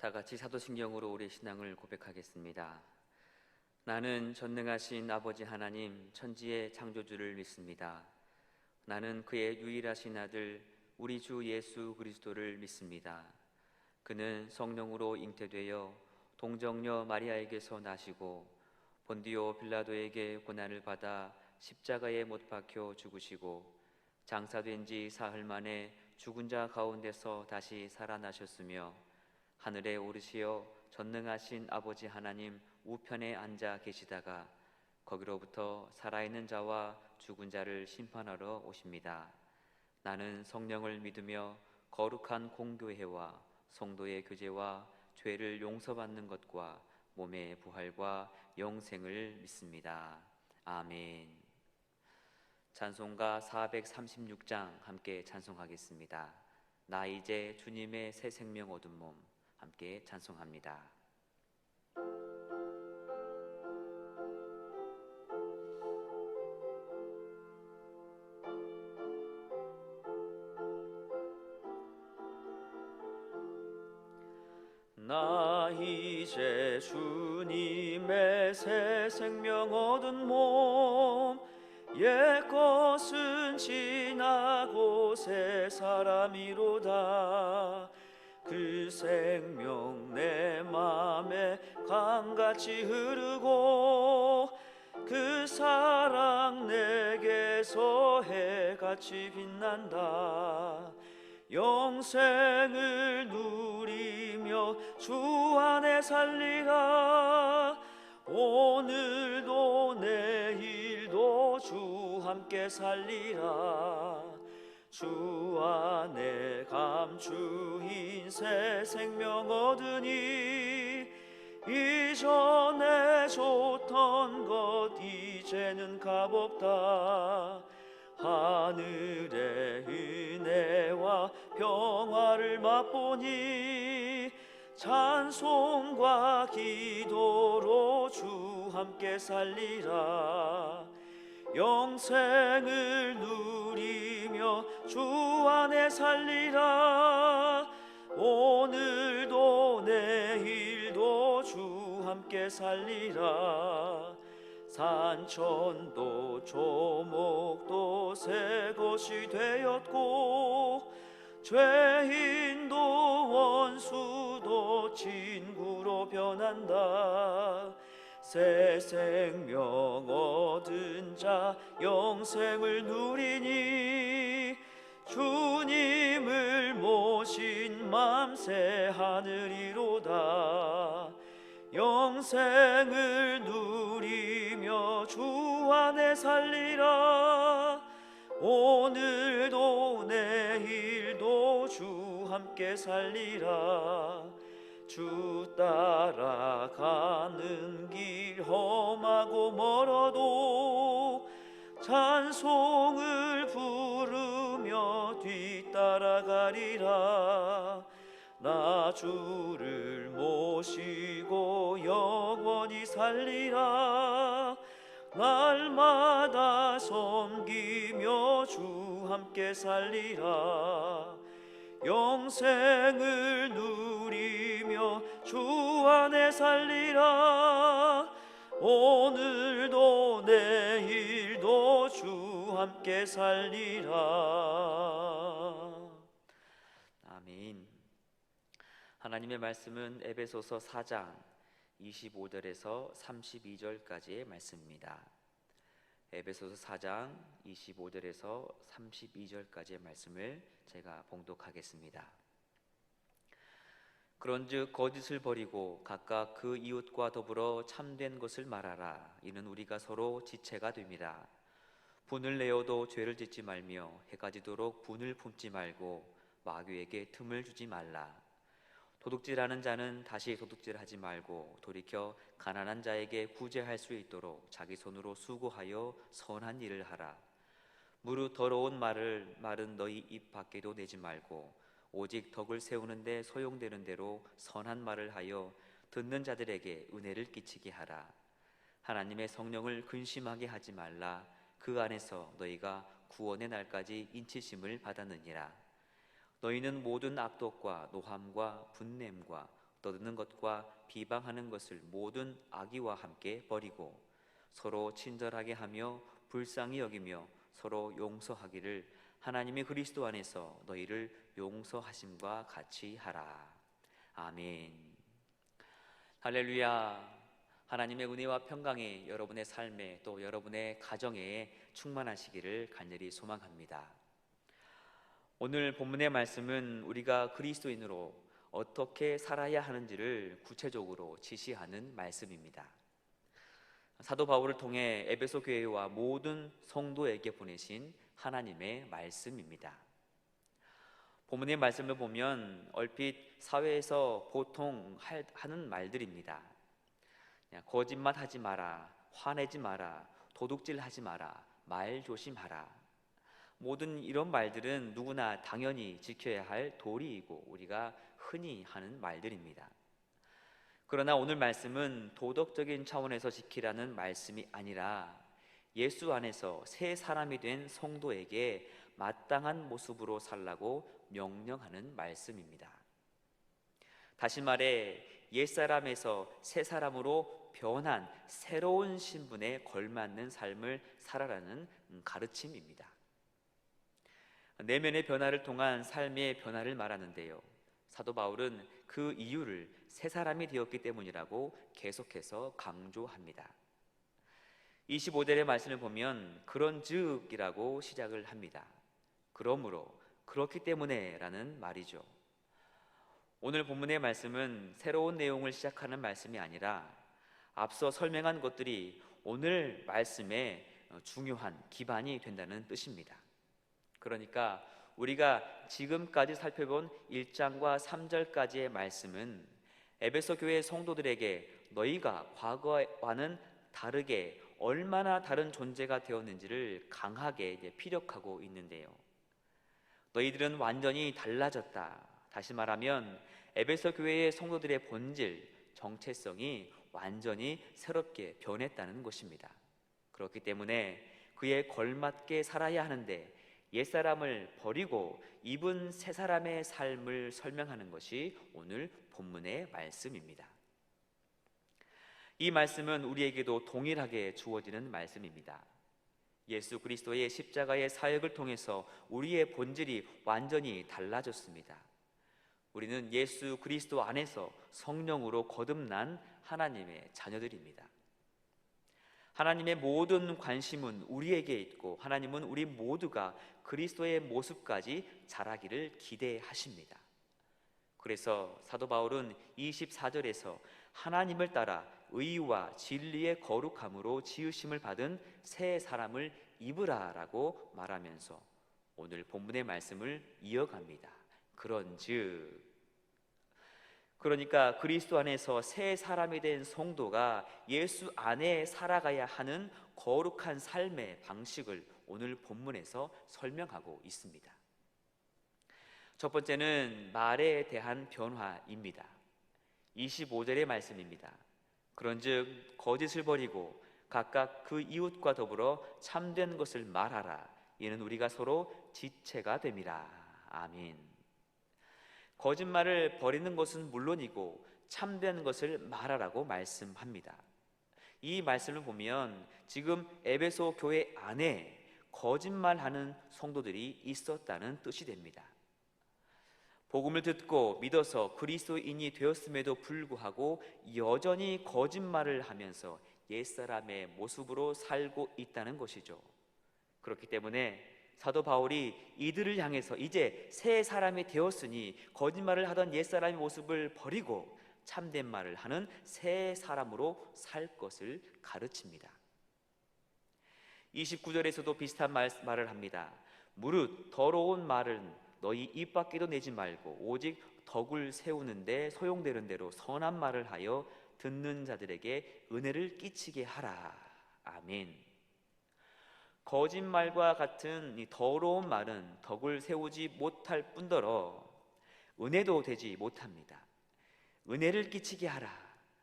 다 같이 사도신경으로 우리 신앙을 고백하겠습니다. 나는 전능하신 아버지 하나님 천지의 창조주를 믿습니다. 나는 그의 유일하신 아들 우리 주 예수 그리스도를 믿습니다. 그는 성령으로 잉태되어 동정녀 마리아에게서 나시고 본디오 빌라도에게 고난을 받아 십자가에 못 박혀 죽으시고 장사된 지 사흘 만에 죽은 자 가운데서 다시 살아나셨으며 하늘에 오르시어 전능하신 아버지 하나님 우편에 앉아 계시다가 거기로부터 살아있는 자와 죽은 자를 심판하러 오십니다. 나는 성령을 믿으며 거룩한 공교회와 성도의 교제와 죄를 용서받는 것과 몸의 부활과 영생을 믿습니다. 아멘. 찬송가 436장 함께 찬송하겠습니다. 나 이제 주님의 새 생명 얻은 몸 함께 찬송합니다. 나 이제 주님의 새 생명 얻은 몸 옛것은 지나고 새 사람이로다. 그 생명 내 맘에 강같이 흐르고 그 사랑 내게서 해같이 빛난다. 영생을 누리며 주 안에 살리라. 오늘도 내일도 주 함께 살리라. 주 안에 감추인 새 생명 얻으니 이전에 좋던 것 이제는 값없다. 하늘의 은혜와 평화를 맛보니 찬송과 기도로 주 함께 살리라. 영생을 누리며 주 안에 살리라. 오늘도 내일도 주 함께 살리라. 산천도 조목도 새 것이 되었고 죄인도 원수도 친구로 변한다. 새 생명 얻은 자 영생을 누리니 주님을 모신 맘 새 하늘이로다. 영생을 누리며 주 안에 살리라. 오늘도 내일도 주 함께 살리라. 주 따라가는 길 험하고 멀어도 찬송을 부르며 뒤따라가리라. 나 주를 모시고 영원히 살리라. 날마다 섬기며 주 함께 살리라. 영생을 누리며 주 안에 살리라. 오늘도 내일도 주 함께 살리라. 아멘. 하나님의 말씀은 에베소서 4장 25절에서 32절까지의 말씀입니다. 에베소서 4장 25절에서 32절까지의 말씀을 제가 봉독하겠습니다. 그런즉 거짓을 버리고 각각 그 이웃과 더불어 참된 것을 말하라. 이는 우리가 서로 지체가 됩니다. 분을 내어도 죄를 짓지 말며 해가 지도록 분을 품지 말고 마귀에게 틈을 주지 말라. 도둑질하는 자는 다시 도둑질하지 말고 돌이켜 가난한 자에게 구제할 수 있도록 자기 손으로 수고하여 선한 일을 하라. 무릇 더러운 말은 너희 입 밖에도 내지 말고 오직 덕을 세우는데 소용되는 대로 선한 말을 하여 듣는 자들에게 은혜를 끼치게 하라. 하나님의 성령을 근심하게 하지 말라. 그 안에서 너희가 구원의 날까지 인치심을 받았느니라. 너희는 모든 악독과 노함과 분냄과 떠드는 것과 비방하는 것을 모든 악의와 함께 버리고 서로 친절하게 하며 불쌍히 여기며 서로 용서하기를 하나님의 그리스도 안에서 너희를 용서하심과 같이 하라. 아멘. 할렐루야. 하나님의 은혜와 평강이 여러분의 삶에 또 여러분의 가정에 충만하시기를 간절히 소망합니다. 오늘 본문의 말씀은 우리가 그리스도인으로 어떻게 살아야 하는지를 구체적으로 지시하는 말씀입니다. 사도 바울을 통해 에베소 교회와 모든 성도에게 보내신 하나님의 말씀입니다. 본문의 말씀을 보면 얼핏 사회에서 보통 하는 말들입니다. 거짓말하지 마라, 화내지 마라, 도둑질하지 마라, 말 조심하라. 모든 이런 말들은 누구나 당연히 지켜야 할 도리이고 우리가 흔히 하는 말들입니다. 그러나 오늘 말씀은 도덕적인 차원에서 지키라는 말씀이 아니라 예수 안에서 새 사람이 된 성도에게 마땅한 모습으로 살라고 명령하는 말씀입니다. 다시 말해 옛사람에서 새 사람으로 변한 새로운 신분에 걸맞는 삶을 살아라는 가르침입니다. 내면의 변화를 통한 삶의 변화를 말하는데요, 사도 바울은 그 이유를 새 사람이 되었기 때문이라고 계속해서 강조합니다. 25절의 말씀을 보면 그런즉이라고 시작을 합니다. 그러므로, 그렇기 때문에 라는 말이죠. 오늘 본문의 말씀은 새로운 내용을 시작하는 말씀이 아니라 앞서 설명한 것들이 오늘 말씀의 중요한 기반이 된다는 뜻입니다. 그러니까 우리가 지금까지 살펴본 1장과 3절까지의 말씀은 에베소 교회 성도들에게 너희가 과거와는 다르게 얼마나 다른 존재가 되었는지를 강하게 피력하고 있는데요, 너희들은 완전히 달라졌다. 다시 말하면 에베소 교회의 성도들의 본질, 정체성이 완전히 새롭게 변했다는 것입니다. 그렇기 때문에 그에 걸맞게 살아야 하는데 옛사람을 버리고 입은 새 사람의 삶을 설명하는 것이 오늘 본문의 말씀입니다. 이 말씀은 우리에게도 동일하게 주어지는 말씀입니다. 예수 그리스도의 십자가의 사역을 통해서 우리의 본질이 완전히 달라졌습니다. 우리는 예수 그리스도 안에서 성령으로 거듭난 하나님의 자녀들입니다. 하나님의 모든 관심은 우리에게 있고 하나님은 우리 모두가 그리스도의 모습까지 자라기를 기대하십니다. 그래서 사도 바울은 24절에서 하나님을 따라 의와 진리의 거룩함으로 지으심을 받은 새 사람을 입으라라고 말하면서 오늘 본문의 말씀을 이어갑니다. 그런즉, 그러니까 그리스도 안에서 새 사람이 된 성도가 예수 안에 살아가야 하는 거룩한 삶의 방식을 오늘 본문에서 설명하고 있습니다. 첫 번째는 말에 대한 변화입니다. 25절의 말씀입니다. 그런즉 거짓을 버리고 각각 그 이웃과 더불어 참된 것을 말하라. 이는 우리가 서로 지체가 됨이라. 아멘. 거짓말을 버리는 것은 물론이고 참된 것을 말하라고 말씀합니다. 이 말씀을 보면 지금 에베소 교회 안에 거짓말하는 성도들이 있었다는 뜻이 됩니다. 복음을 듣고 믿어서 그리스도인이 되었음에도 불구하고 여전히 거짓말을 하면서 옛사람의 모습으로 살고 있다는 것이죠. 그렇기 때문에 사도 바울이 이들을 향해서 이제 새 사람이 되었으니 거짓말을 하던 옛사람의 모습을 버리고 참된 말을 하는 새 사람으로 살 것을 가르칩니다. 29절에서도 비슷한 말을 합니다. 무릇 더러운 말은 너희 입 밖에도 내지 말고 오직 덕을 세우는데 소용되는 대로 선한 말을 하여 듣는 자들에게 은혜를 끼치게 하라. 아멘. 거짓말과 같은 이 더러운 말은 덕을 세우지 못할 뿐더러 은혜도 되지 못합니다. 은혜를 끼치게 하라.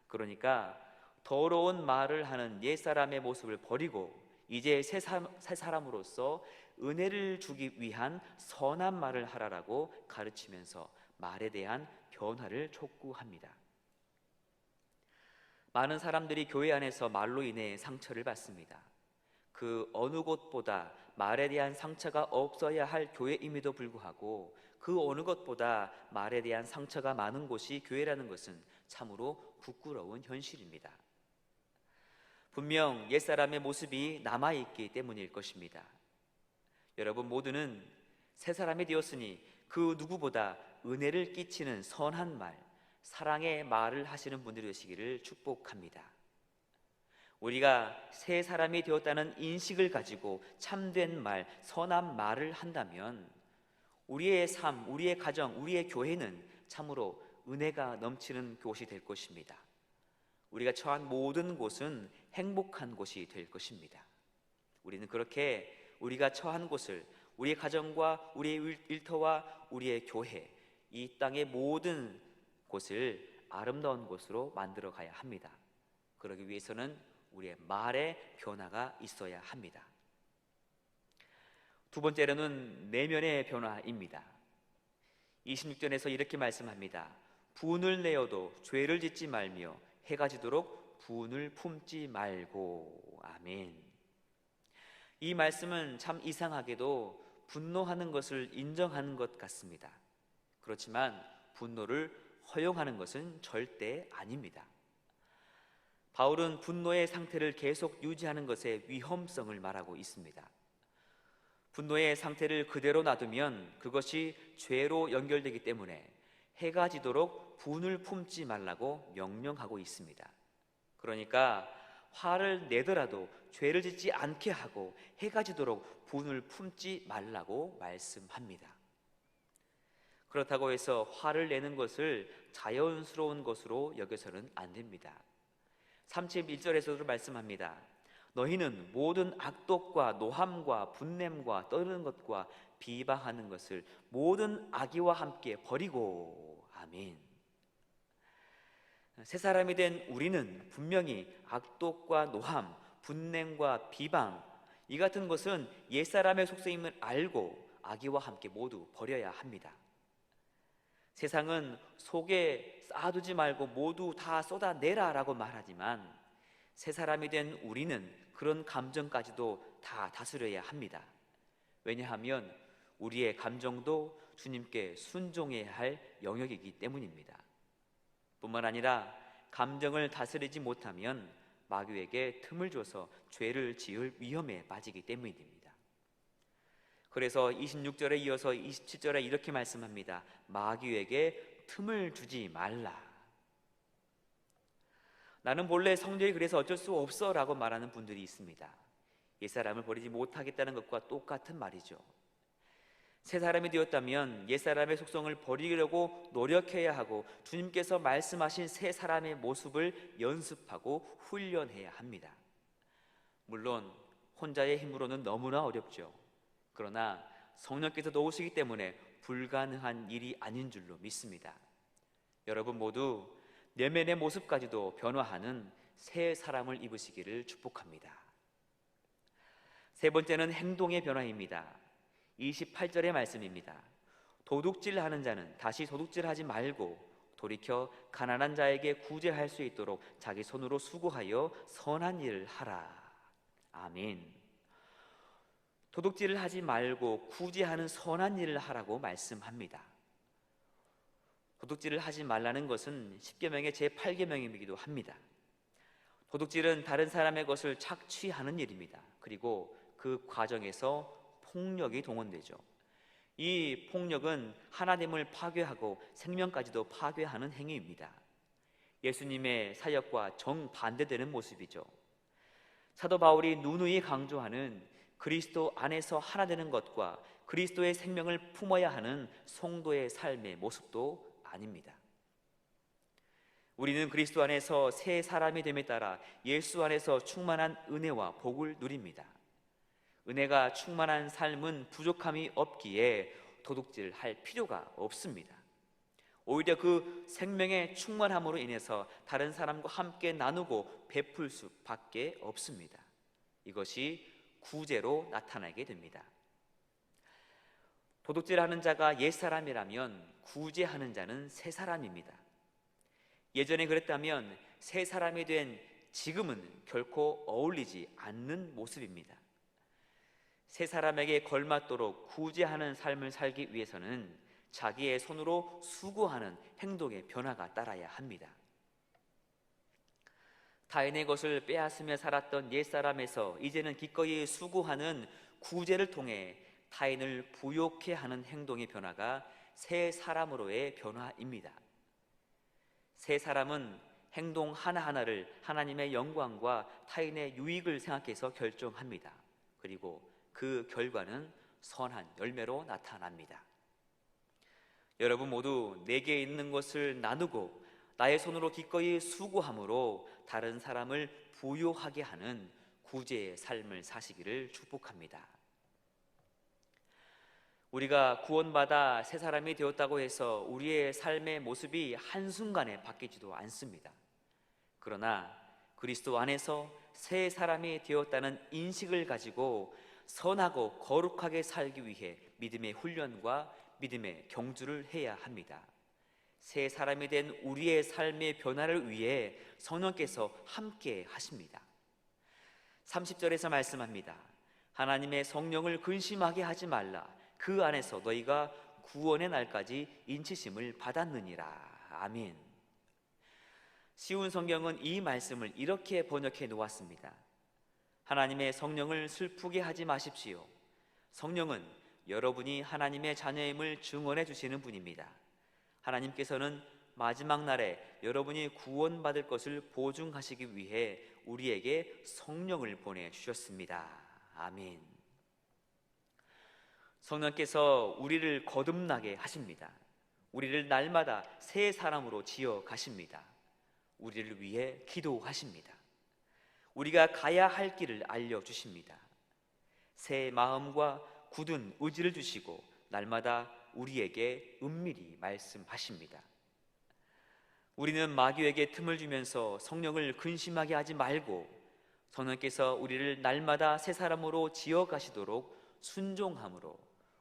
그러니까 더러운 말을 하는 옛사람의 모습을 버리고 이제 새 사람으로서 은혜를 주기 위한 선한 말을 하라라고 가르치면서 말에 대한 변화를 촉구합니다. 많은 사람들이 교회 안에서 말로 인해 상처를 받습니다. 그 어느 곳보다 말에 대한 상처가 없어야 할 교회임에도 불구하고 그 어느 것보다 말에 대한 상처가 많은 곳이 교회라는 것은 참으로 부끄러운 현실입니다. 분명 옛사람의 모습이 남아있기 때문일 것입니다. 여러분 모두는 새 사람이 되었으니 그 누구보다 은혜를 끼치는 선한 말, 사랑의 말을 하시는 분들이 되시기를 축복합니다. 우리가 새 사람이 되었다는 인식을 가지고 참된 말, 선한 말을 한다면 우리의 삶, 우리의 가정, 우리의 교회는 참으로 은혜가 넘치는 곳이 될 것입니다. 우리가 처한 모든 곳은 행복한 곳이 될 것입니다. 우리는 그렇게 우리가 처한 곳을 우리의 가정과 우리의 일터와 우리의 교회, 이 땅의 모든 곳을 아름다운 곳으로 만들어 가야 합니다. 그러기 위해서는 우리의 말에 변화가 있어야 합니다. 두 번째로는 내면의 변화입니다. 26절에서 이렇게 말씀합니다. 분을 내어도 죄를 짓지 말며 해가 지도록 분을 품지 말고. 아멘. 이 말씀은 참 이상하게도 분노하는 것을 인정하는 것 같습니다. 그렇지만 분노를 허용하는 것은 절대 아닙니다. 바울은 분노의 상태를 계속 유지하는 것의 위험성을 말하고 있습니다. 분노의 상태를 그대로 놔두면 그것이 죄로 연결되기 때문에 해가 지도록 분을 품지 말라고 명령하고 있습니다. 그러니까 화를 내더라도 죄를 짓지 않게 하고 해가 지도록 분을 품지 말라고 말씀합니다. 그렇다고 해서 화를 내는 것을 자연스러운 것으로 여겨서는 안 됩니다. 31절에서도 말씀합니다. 너희는 모든 악독과 노함과 분냄과 떠드는 것과 비방하는 것을 모든 악의와 함께 버리고. 아멘. 새 사람이 된 우리는 분명히 악독과 노함, 분냄과 비방, 이 같은 것은 옛사람의 속성임을 알고 악의와 함께 모두 버려야 합니다. 세상은 속에 쌓아두지 말고 모두 다 쏟아내라 라고 말하지만 새 사람이 된 우리는 그런 감정까지도 다 다스려야 합니다. 왜냐하면 우리의 감정도 주님께 순종해야 할 영역이기 때문입니다. 뿐만 아니라 감정을 다스리지 못하면 마귀에게 틈을 줘서 죄를 지을 위험에 빠지기 때문입니다. 그래서 26절에 이어서 27절에 이렇게 말씀합니다. 마귀에게 틈을 주지 말라. 나는 본래 성질이 그래서 어쩔 수 없어 라고 말하는 분들이 있습니다. 옛사람을 버리지 못하겠다는 것과 똑같은 말이죠. 새 사람이 되었다면 옛사람의 속성을 버리려고 노력해야 하고 주님께서 말씀하신 새 사람의 모습을 연습하고 훈련해야 합니다. 물론 혼자의 힘으로는 너무나 어렵죠. 그러나 성령께서 도우시기 때문에 불가능한 일이 아닌 줄로 믿습니다. 여러분 모두 내면의 모습까지도 변화하는 새 사람을 입으시기를 축복합니다. 세 번째는 행동의 변화입니다. 28절의 말씀입니다. 도둑질하는 자는 다시 도둑질하지 말고 돌이켜 가난한 자에게 구제할 수 있도록 자기 손으로 수고하여 선한 일을 하라. 아멘. 도둑질을 하지 말고 구제하는 선한 일을 하라고 말씀합니다. 도둑질을 하지 말라는 것은 10계명의 제8계명이기도 합니다. 도둑질은 다른 사람의 것을 착취하는 일입니다. 그리고 그 과정에서 폭력이 동원되죠. 이 폭력은 하나님을 파괴하고 생명까지도 파괴하는 행위입니다. 예수님의 사역과 정반대되는 모습이죠. 사도 바울이 누누이 강조하는 그리스도 안에서 하나 되는 것과 그리스도의 생명을 품어야 하는 성도의 삶의 모습도 아닙니다. 우리는 그리스도 안에서 새 사람이 됨에 따라 예수 안에서 충만한 은혜와 복을 누립니다. 은혜가 충만한 삶은 부족함이 없기에 도둑질할 필요가 없습니다. 오히려 그 생명의 충만함으로 인해서 다른 사람과 함께 나누고 베풀 수밖에 없습니다. 이것이 구제로 나타나게 됩니다. 도둑질하는 자가 옛사람이라면 구제하는 자는 새사람입니다. 예전에 그랬다면 새 사람이 된 지금은 결코 어울리지 않는 모습입니다. 새 사람에게 걸맞도록 구제하는 삶을 살기 위해서는 자기의 손으로 수고하는 행동의 변화가 따라야 합니다. 타인의 것을 빼앗으며 살았던 옛사람에서 이제는 기꺼이 수고하는 구제를 통해 타인을 부욕해 하는 행동의 변화가 새 사람으로의 변화입니다. 새 사람은 행동 하나하나를 하나님의 영광과 타인의 유익을 생각해서 결정합니다. 그리고 그 결과는 선한 열매로 나타납니다. 여러분 모두 내게 있는 것을 나누고 나의 손으로 기꺼이 수고함으로 다른 사람을 부요하게 하는 구제의 삶을 사시기를 축복합니다. 우리가 구원받아 새 사람이 되었다고 해서 우리의 삶의 모습이 한순간에 바뀌지도 않습니다. 그러나 그리스도 안에서 새 사람이 되었다는 인식을 가지고 선하고 거룩하게 살기 위해 믿음의 훈련과 믿음의 경주를 해야 합니다. 새 사람이 된 우리의 삶의 변화를 위해 성령께서 함께 하십니다. 30절에서 말씀합니다. 하나님의 성령을 근심하게 하지 말라. 그 안에서 너희가 구원의 날까지 인치심을 받았느니라. 아멘. 쉬운 성경은 이 말씀을 이렇게 번역해 놓았습니다. 하나님의 성령을 슬프게 하지 마십시오. 성령은 여러분이 하나님의 자녀임을 증언해 주시는 분입니다. 하나님께서는 마지막 날에 여러분이 구원받을 것을 보증하시기 위해 우리에게 성령을 보내주셨습니다. 아멘. 성령께서 우리를 거듭나게 하십니다. 우리를 날마다 새 사람으로 지어 가십니다. 우리를 위해 기도하십니다. 우리가 가야 할 길을 알려주십니다. 새 마음과 굳은 의지를 주시고 날마다 우리에게 은밀히 말씀하십니다. 우리는 마귀에게 틈을 주면서 성령을 근심하게 하지 말고 성령께서 우리를 날마다 새 사람으로 지어 가시도록 순종함으로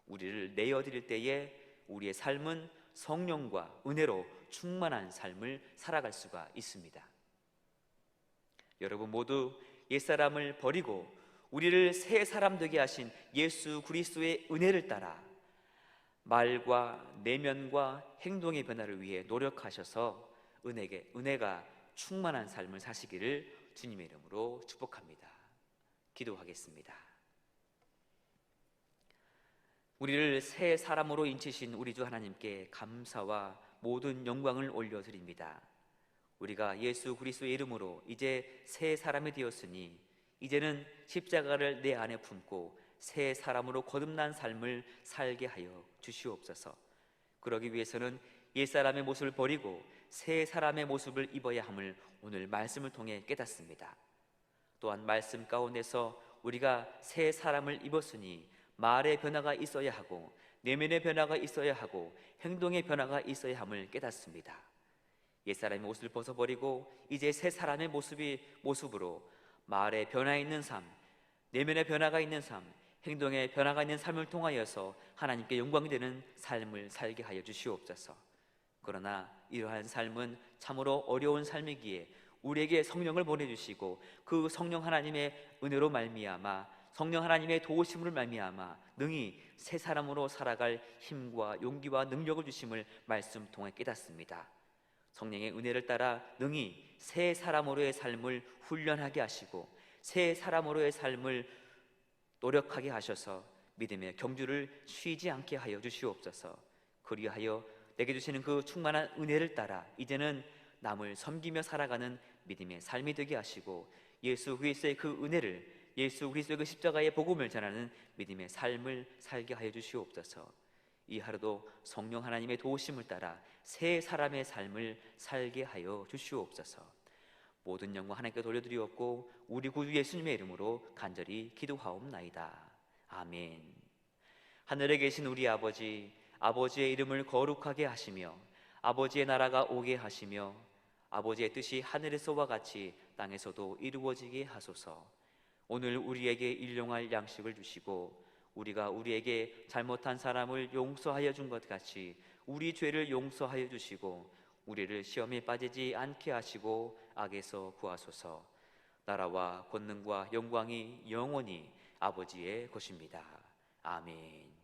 우리를 내어드릴 때에 우리의 삶은 성령과 은혜로 충만한 삶을 살아갈 수가 있습니다. 여러분 모두 옛사람을 버리고 우리를 새 사람 되게 하신 예수 그리스도의 은혜를 따라 말과 내면과 행동의 변화를 위해 노력하셔서 은혜가 충만한 삶을 사시기를 주님의 이름으로 축복합니다. 기도하겠습니다. 우리를 새 사람으로 인치신 우리 주 하나님께 감사와 모든 영광을 올려드립니다. 우리가 예수 그리스도의 이름으로 이제 새 사람이 되었으니 이제는 십자가를 내 안에 품고 새 사람으로 거듭난 삶을 살게 하여 주시옵소서. 그러기 위해서는 옛사람의 모습을 버리고 새 사람의 모습을 입어야 함을 오늘 말씀을 통해 깨닫습니다. 또한 말씀 가운데서 우리가 새 사람을 입었으니 말의 변화가 있어야 하고 내면의 변화가 있어야 하고 행동의 변화가 있어야 함을 깨닫습니다. 옛사람의 옷을 벗어버리고 이제 새 사람의 모습으로 말의 변화 있는 삶, 내면의 변화가 있는 삶, 행동의 변화가 있는 삶을 통하여서 하나님께 영광이 되는 삶을 살게 하여 주시옵소서. 그러나 이러한 삶은 참으로 어려운 삶이기에 우리에게 성령을 보내주시고 그 성령 하나님의 은혜로 말미암아 성령 하나님의 도우심으로 말미암아 능히 새 사람으로 살아갈 힘과 용기와 능력을 주심을 말씀 통해 깨닫습니다. 성령의 은혜를 따라 능히 새 사람으로의 삶을 훈련하게 하시고 새 사람으로의 삶을 노력하게 하셔서 믿음의 경주를 쉬지 않게 하여 주시옵소서. 그리하여 내게 주시는 그 충만한 은혜를 따라 이제는 남을 섬기며 살아가는 믿음의 삶이 되게 하시고 예수 그리스도의 그 은혜를 예수 그리스도의 그 십자가의 복음을 전하는 믿음의 삶을 살게 하여 주시옵소서. 이 하루도 성령 하나님의 도우심을 따라 새 사람의 삶을 살게 하여 주시옵소서. 모든 영광 하나님께 돌려드리옵고 우리 구주 예수님의 이름으로 간절히 기도하옵나이다. 아멘. 하늘에 계신 우리 아버지, 아버지의 이름을 거룩하게 하시며 아버지의 나라가 오게 하시며 아버지의 뜻이 하늘에서와 같이 땅에서도 이루어지게 하소서. 오늘 우리에게 일용할 양식을 주시고 우리가 우리에게 잘못한 사람을 용서하여 준 것 같이 우리 죄를 용서하여 주시고 우리를 시험에 빠지지 않게 하시고 악에서 구하소서. 나라와 권능과 영광이 영원히 아버지의 것입니다. 아멘.